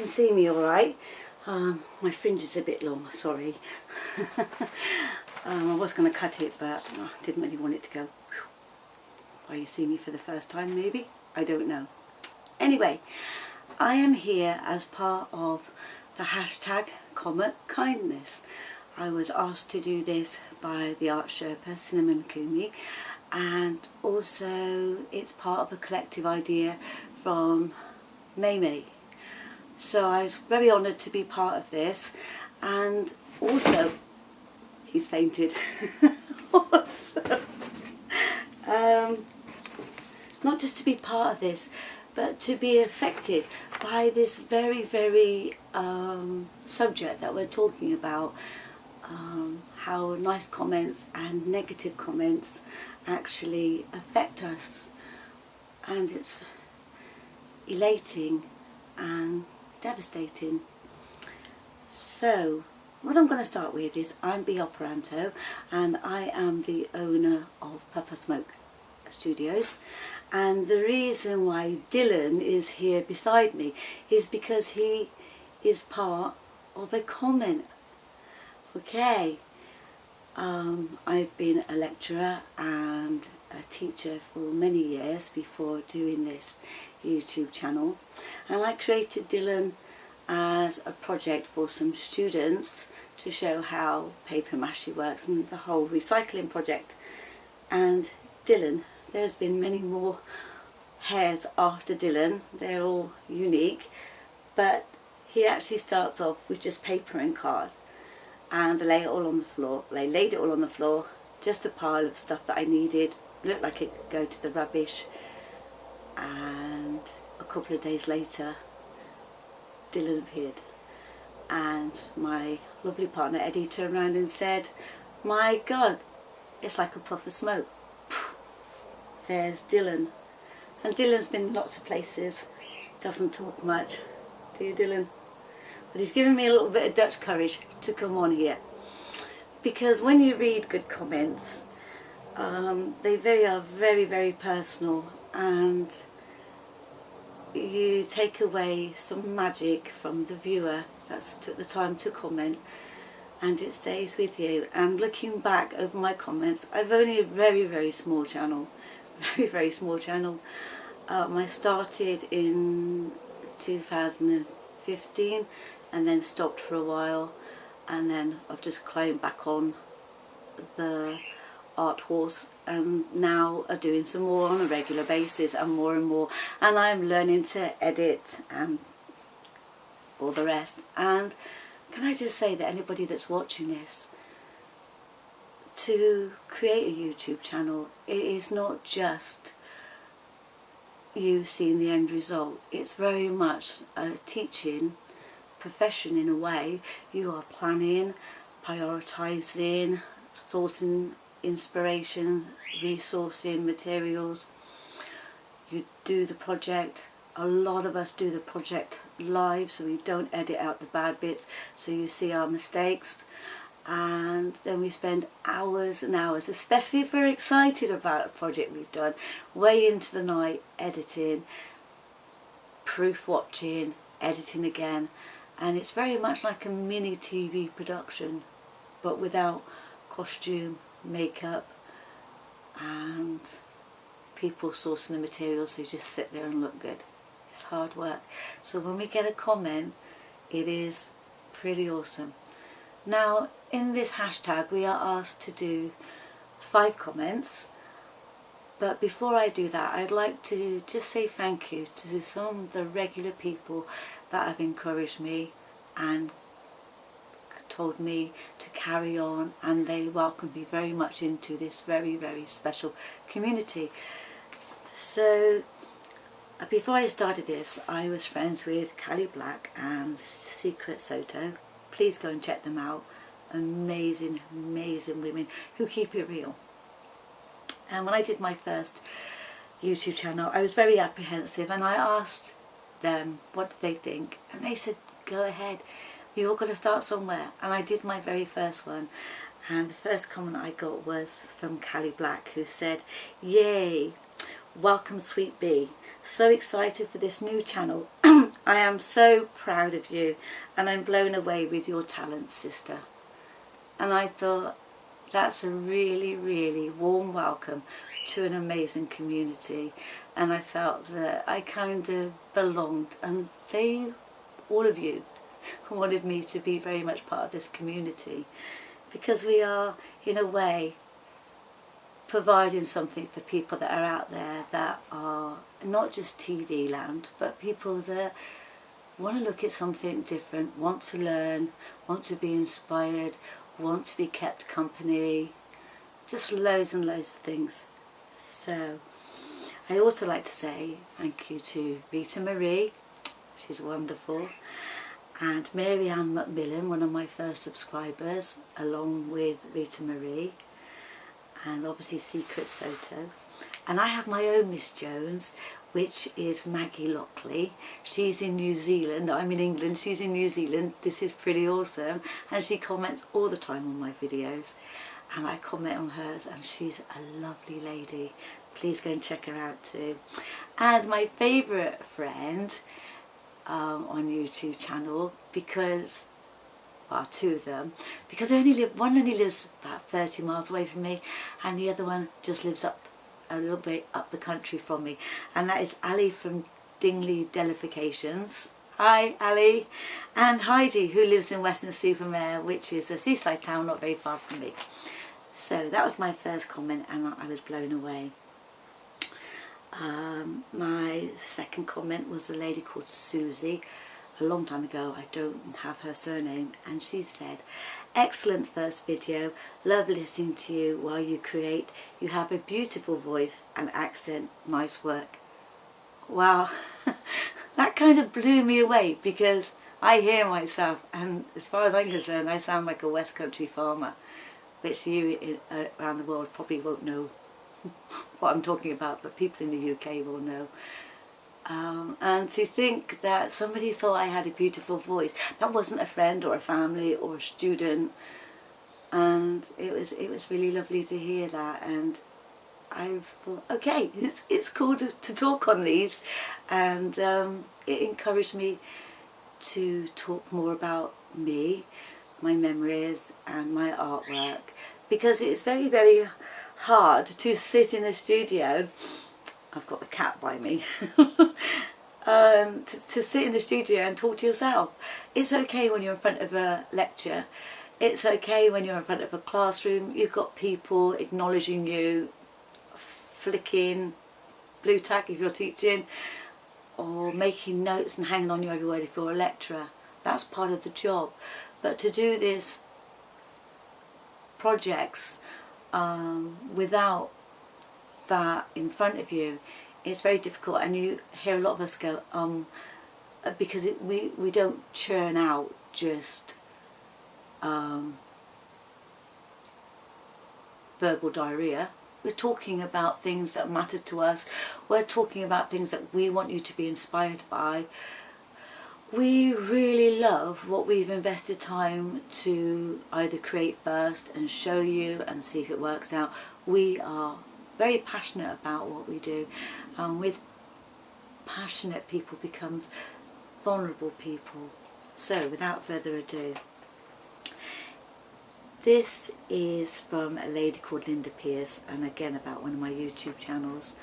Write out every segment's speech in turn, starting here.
can see me all right. My fringe is a bit long, sorry. I was going to cut it, but I didn't really want it to go. Why you see me for the first time, maybe? I don't know. Anyway, I am here as part of the hashtag Comet Kindness. I was asked to do this by the art Sherpa, Cinnamon Kumi, and also it's part of a collective idea from May. So I was very honoured to be part of this, and also, he's fainted, also, not just to be part of this, but to be affected by this very subject that we're talking about, how nice comments and negative comments actually affect us, and it's elating and devastating. So what I'm going to start with is I'm beeoperanto, and I am the owner of Puff Smoke Studios, and the reason why Dylan is here beside me is because he is part of a comment. Okay, I've been a lecturer and a teacher for many years before doing this YouTube channel, and I created Dylan as a project for some students to show how paper mache works and the whole recycling project. And Dylan, there's been many more hairs after Dylan, they're all unique, but he actually starts off with just paper and card, and I lay it all on the floor. I laid it all on the floor, just a pile of stuff that I needed, looked like it could go to the rubbish. And a couple of days later, Dylan appeared, and my lovely partner Eddie turned around and said, "My God, it's like a puff of smoke. There's Dylan." And Dylan's been lots of places, doesn't talk much, do you, Dylan? But he's given me a little bit of Dutch courage to come on here, because when you read good comments, they are very personal, and you take away some magic from the viewer that's took the time to comment, and it stays with you. And looking back over my comments, I've only a very small channel, very small channel. I started in 2015 and then stopped for a while, and then I've just climbed back on the art horse, and now are doing some more on a regular basis, and more, and I'm learning to edit and all the rest. And can I just say that anybody that's watching this, to create a YouTube channel, it is not just you seeing the end result. It's very much a teaching profession in a way. You are planning, prioritising, sourcing inspiration, resourcing materials. You do the project. A lot of us do the project live, so we don't edit out the bad bits, so you see our mistakes. And then we spend hours and hours, especially if we're excited about a project we've done, way into the night editing, proof watching, editing again, and it's very much like a mini TV production, but without costume, makeup, and people sourcing the materials, so you just sit there and look good. It's hard work. So when we get a comment, it is pretty awesome. Now, in this hashtag, we are asked to do 5 comments, but before I do that, I'd like to just say thank you to some of the regular people that have encouraged me and told me to carry on, and they welcomed me very much into this very special community. So before I started this, I was friends with Callie Black and Secret Soto. Please go and check them out. Amazing women who keep it real. And when I did my first YouTube channel, I was very apprehensive, and I asked them what did they think, and they said, go ahead, you all got to start somewhere. And I did my very first one, and the first comment I got was from Callie Black, who said, "Yay, welcome Sweet Bee, so excited for this new channel. I am so proud of you, and I'm blown away with your talent, sister. And I thought, that's a really, really warm welcome to an amazing community. And I felt that I kind of belonged, and all of you, wanted me to be very much part of this community, because we are, in a way, providing something for people that are out there that are not just TV land, but people that want to look at something different, want to learn, want to be inspired, want to be kept company, just loads and loads of things. So I also like to say thank you to Rita Marie, she's wonderful, and Mary Ann Macmillan, one of my first subscribers, along with Rita Marie, and obviously Secret Soto. And I have my own Miss Jones, which is Maggie Lockley. She's in New Zealand, I'm in England, she's in New Zealand. This is pretty awesome, and she comments all the time on my videos, and I comment on hers, and she's a lovely lady. Please go and check her out too. And my favourite friend on YouTube channel, because two of them, because one only lives about 30 miles away from me, and the other one just lives up a little bit up the country from me, and that is Ali from Dingley Delifications. Hi Ali. And Heidi, who lives in Weston-super-Mare, which is a seaside town not very far from me. So that was my first comment, and I was blown away. My second comment was a lady called Susie. A long time ago, I don't have her surname, and she said, excellent first video, love listening to you while you create, you have a beautiful voice and accent, nice work. Wow, that kind of blew me away, because I hear myself, and as far as I'm concerned, I sound like a West Country farmer, which you around the world probably won't know what I'm talking about, but people in the UK will know. And to think that somebody thought I had a beautiful voice, that wasn't a friend or a family or a student, and it was really lovely to hear that. And I thought, okay, it's cool to talk on these, and it encouraged me to talk more about me, my memories and my artwork, because it's very, very hard to sit in a studio. I've got the cat by me. To sit in the studio and talk to yourself. It's okay when you're in front of a lecture. It's okay when you're in front of a classroom. You've got people acknowledging you, flicking blue tack if you're teaching, or making notes and hanging on you every word if you're a lecturer. That's part of the job. But to do this projects without that in front of you, it's very difficult. And you hear a lot of us go because we don't churn out just verbal diarrhea. We're talking about things that matter to us. We're talking about things that we want you to be inspired by. We really love what we've invested time to either create first and show you and see if it works out. We are very passionate about what we do, and with passionate people becomes vulnerable people. So without further ado, this is from a lady called Linda Pierce, and again about one of my YouTube channels,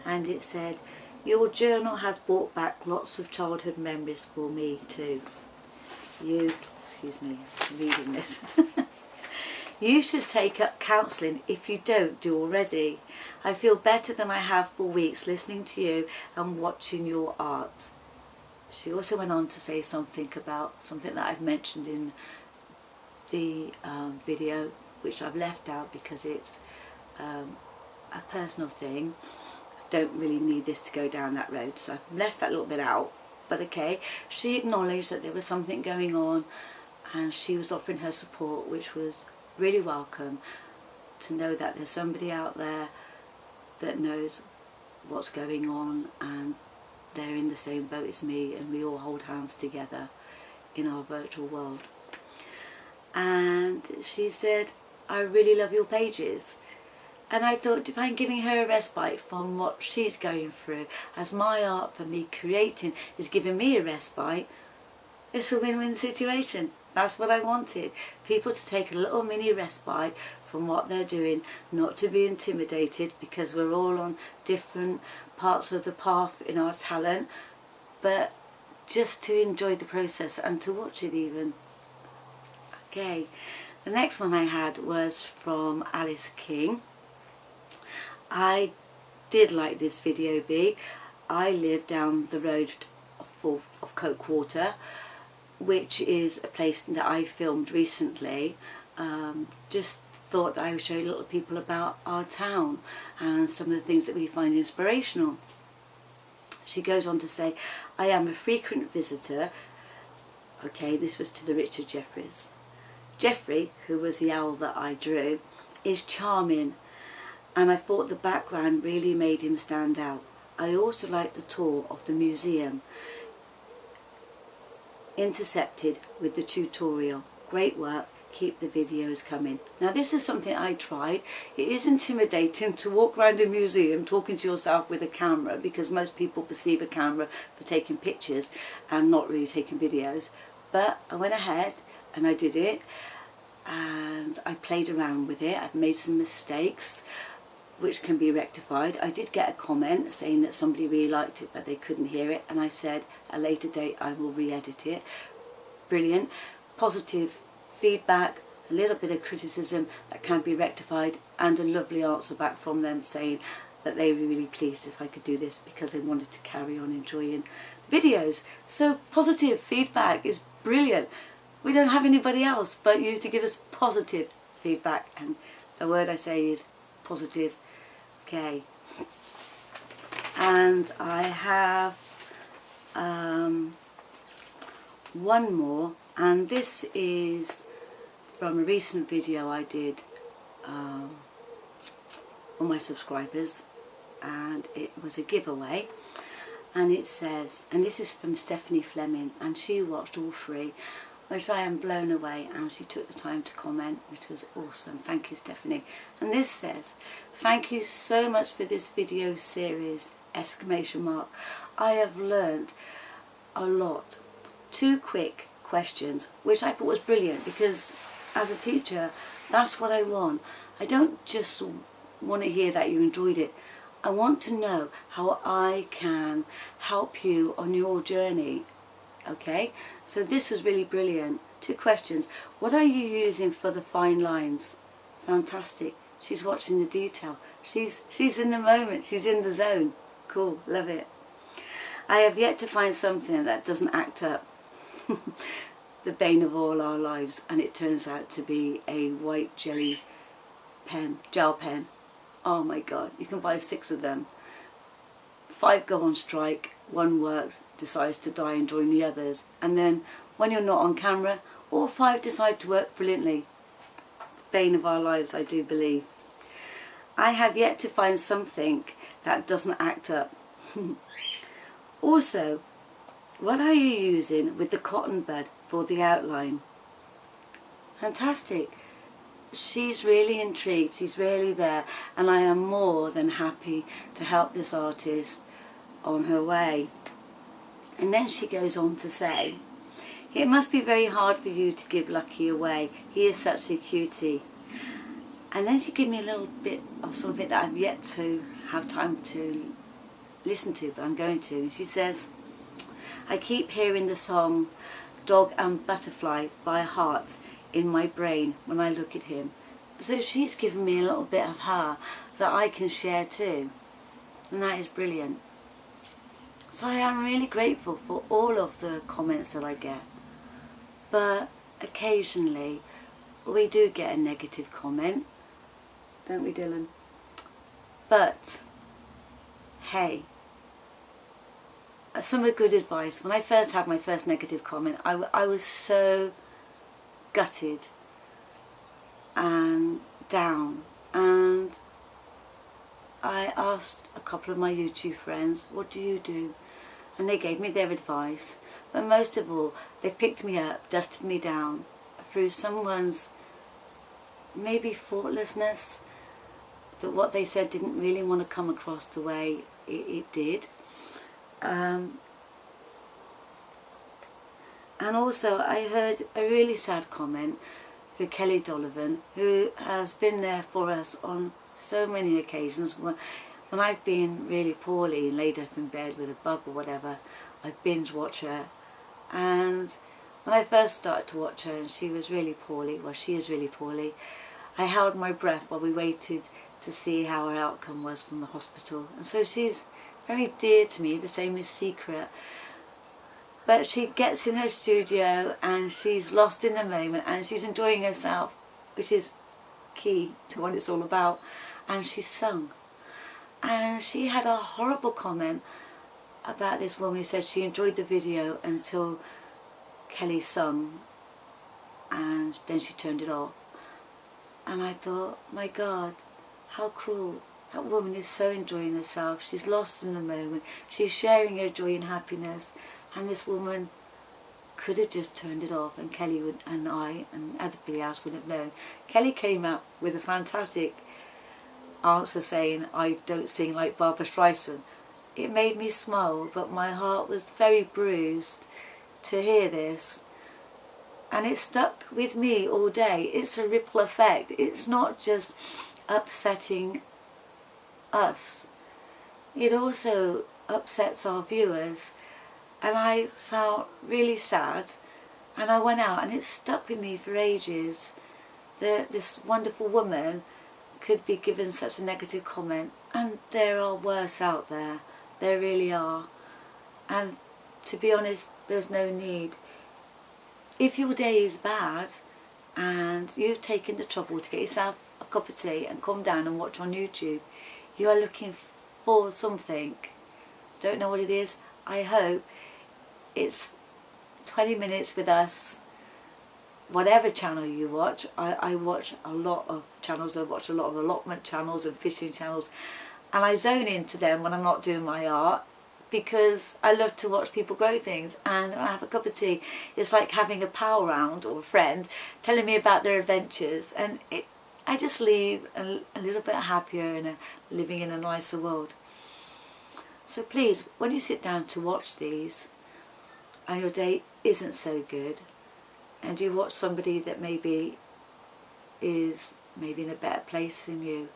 and it said, your journal has brought back lots of childhood memories for me too. Excuse me, I'm reading this. You should take up counselling if you don't do already. I feel better than I have for weeks listening to you and watching your art. She also went on to say something about something that I've mentioned in the video, which I've left out because it's a personal thing. I don't really need this to go down that road, so I've left that little bit out. But okay, she acknowledged that there was something going on, and she was offering her support, which was really welcome, to know that there's somebody out there that knows what's going on, and they're in the same boat as me, and we all hold hands together in our virtual world. And she said, I really love your pages. And I thought, if I'm giving her a respite from what she's going through, as my art for me creating is giving me a respite, it's a win-win situation. That's what I wanted. People to take a little mini respite from what they're doing, not to be intimidated, because we're all on different parts of the path in our talent, but just to enjoy the process and to watch it even. Okay, the next one I had was from Alice King. I did like this video bee. I live down the road of Coke Water, which is a place that I filmed recently. Just thought that I would show little people about our town and some of the things that we find inspirational. She goes on to say, I am a frequent visitor. Okay, this was to the Richard Jeffries. Jeffrey, who was the owl that I drew, is charming, and I thought the background really made him stand out. I also liked the tour of the museum, intercepted with the tutorial. Great work, keep the videos coming. Now this is something I tried. It is intimidating to walk around a museum talking to yourself with a camera, because most people perceive a camera for taking pictures and not really taking videos. But I went ahead and I did it, and I played around with it. I've made some mistakes which can be rectified. I did get a comment saying that somebody really liked it but they couldn't hear it, and I said at a later date I will re-edit it. Brilliant. Positive feedback, a little bit of criticism that can be rectified, and a lovely answer back from them saying that they were really pleased if I could do this because they wanted to carry on enjoying videos. So positive feedback is brilliant. We don't have anybody else but you to give us positive feedback, and the word I say is positive. Okay, and I have one more, and this is from a recent video I did on my subscribers, and it was a giveaway, and it says, and this is from Stephanie Fleming, and she watched all three, which I am blown away, and she took the time to comment, which was awesome. Thank you, Stephanie. And this says, thank you so much for this video series, exclamation mark. I have learned a lot. 2 quick questions, which I thought was brilliant, because as a teacher, that's what I want. I don't just want to hear that you enjoyed it. I want to know how I can help you on your journey. Okay, so this was really brilliant. 2 questions. What are you using for the fine lines? Fantastic. She's watching the detail. She's in the moment. She's in the zone. Cool. Love it. I have yet to find something that doesn't act up. The bane of all our lives, and it turns out to be a white jelly pen, gel pen. Oh my god, you can buy 6 of them. 5 go on strike, 1 works, decides to die and join the others, and then when you're not on camera, all 5 decide to work brilliantly. The bane of our lives, I do believe. I have yet to find something that doesn't act up. Also, what are you using with the cotton bud for the outline? Fantastic. She's really intrigued, she's really there, and I am more than happy to help this artist on her way. And then she goes on to say, it must be very hard for you to give Lucky away. He is such a cutie. And then she gave me a little bit of something that I've yet to have time to listen to, but I'm going to. And she says, I keep hearing the song Dog and Butterfly by heart in my brain when I look at him. So she's given me a little bit of her that I can share too, and that is brilliant. So I am really grateful for all of the comments that I get, but occasionally we do get a negative comment, don't we, Dylan? But hey, some good advice. When I first had my first negative comment, I was so gutted and down, and I asked a couple of my YouTube friends, what do you do? And they gave me their advice, but most of all they picked me up, dusted me down through someone's maybe thoughtlessness, that what they said didn't really want to come across the way it did. And also I heard a really sad comment for Kelly Donovan, who has been there for us on so many occasions. When I've been really poorly and laid up in bed with a bug or whatever, I binge watch her. And when I first started to watch her and she was really poorly, well, she is really poorly, I held my breath while we waited to see how her outcome was from the hospital. And so she's very dear to me, the same as Secret. But she gets in her studio and she's lost in the moment and she's enjoying herself, which is key to what it's all about. And she sung. And she had a horrible comment about this woman who said she enjoyed the video until Kelly sung and then she turned it off. And I thought, my God, how cruel. That woman is so enjoying herself. She's lost in the moment. She's sharing her joy and happiness. And this woman could have just turned it off, and Kelly would, and I and everybody else would have known. Kelly came up with a fantastic answer saying, I don't sing like Barbara Streisand. It made me smile, but my heart was very bruised to hear this. And it stuck with me all day. It's a ripple effect. It's not just upsetting us. It also upsets our viewers. And I felt really sad, and I went out and it stuck with me for ages that this wonderful woman could be given such a negative comment. And there are worse out there, there really are. And to be honest, there's no need. If your day is bad and you've taken the trouble to get yourself a cup of tea and come down and watch on YouTube, you are looking for something. Don't know what it is. I hope it's 20 minutes with us, whatever channel you watch. I watch a lot of channels. I watch a lot of allotment channels and fishing channels, and I zone into them when I'm not doing my art, because I love to watch people grow things. And when I have a cup of tea, it's like having a pal round or a friend telling me about their adventures, and I just leave a little bit happier and living in a nicer world. So please, when you sit down to watch these and your day isn't so good, and you watch somebody that maybe is in a better place than you,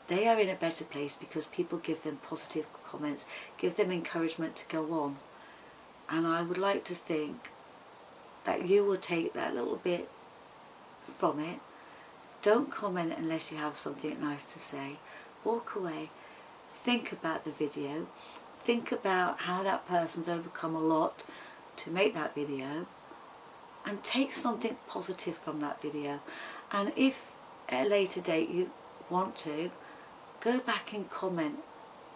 they are in a better place because people give them positive comments, give them encouragement to go on. And I would like to think that you will take that little bit from it. Don't comment unless you have something nice to say. Walk away. Think about the video. Think about how that person's overcome a lot to make that video, and take something positive from that video. And if at a later date you want to, go back and comment.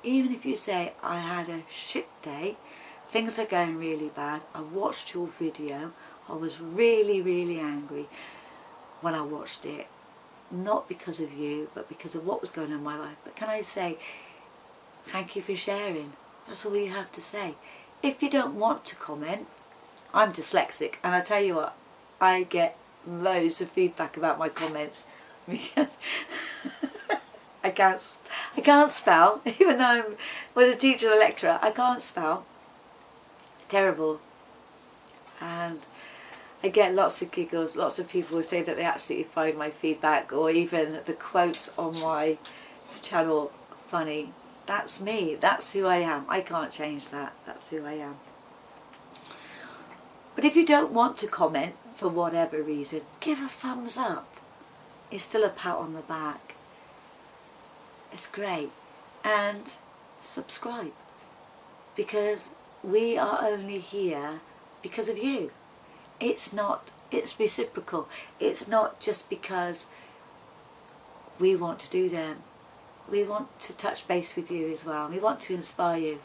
Even if you say, I had a shit day, things are going really bad, I watched your video, I was really, really angry when I watched it, not because of you, but because of what was going on in my life. But can I say, thank you for sharing. That's all you have to say. If you don't want to comment, I'm dyslexic, and I tell you what, I get loads of feedback about my comments because I can't spell, even though I was a teacher and a lecturer. I can't spell. Terrible. And I get lots of giggles. Lots of people will say that they absolutely find my feedback or even the quotes on my channel funny. That's me. That's who I am. I can't change that. That's who I am. But if you don't want to comment for whatever reason, give a thumbs up. It's still a pat on the back. It's great. And subscribe, because we are only here because of you. It's reciprocal. It's not just because we want to do them. We want to touch base with you as well. We want to inspire you.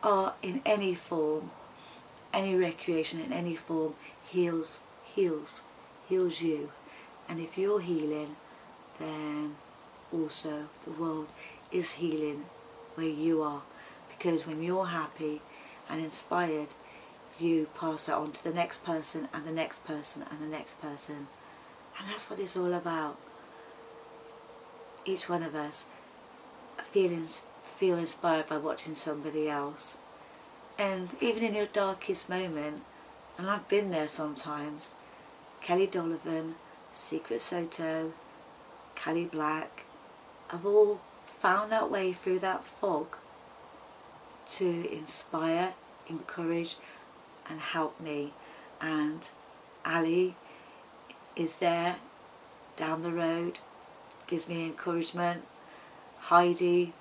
Art in any form, any recreation in any form heals you. And if you're healing, then also the world is healing where you are. Because when you're happy and inspired, you pass that on to the next person and the next person and the next person. And that's what it's all about. each one of us feel inspired by watching somebody else. And even in your darkest moment, and I've been there sometimes, Kelly Donovan, Secret Soto, Callie Black, have all found that way through that fog to inspire, encourage and help me. And Ali is there down the road, gives me encouragement. Heidi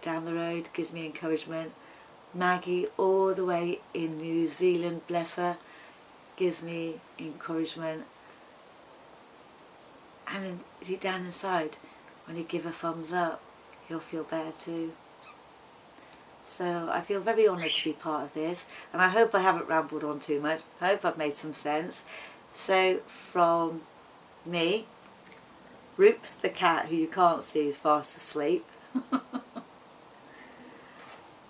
down the road gives me encouragement. Maggie all the way in New Zealand, bless her, gives me encouragement. And deep down inside, when you give a thumbs up, you'll feel better too. So I feel very honoured to be part of this, and I hope I haven't rambled on too much. I hope I've made some sense. So from me, Roops the cat, who you can't see is fast asleep,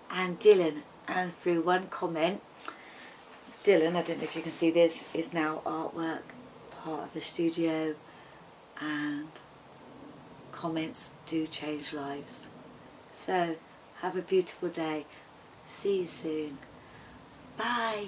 and Dylan, and through one comment, Dylan, I don't know if you can see this, is now artwork, part of the studio, and comments do change lives. So have a beautiful day. See you soon. Bye.